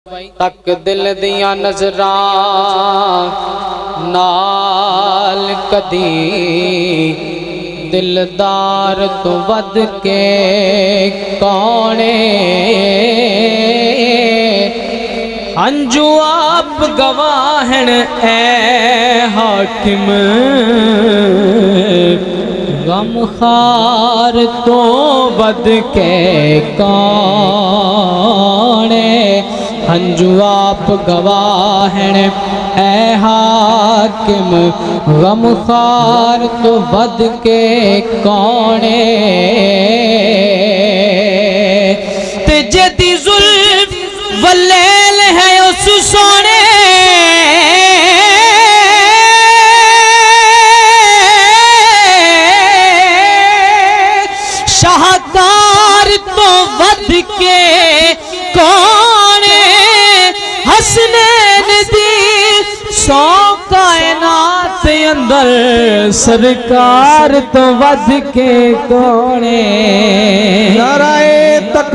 تک دل دیاں نظراں نال کدی دلدار تو ود کے کونے ہنجو آپ گواہن اے حاکم غم خار تو ود کے کونے ہنجو آپ گواہن اے حاکم غم خار تو ود کے کونے تے جدی ظلم واللیل ہے اس سونے شاہکار تو ود کے کونے حسنین دی سو کائنات اندر سرکار تو ود کے کونے نعرہ تکبیر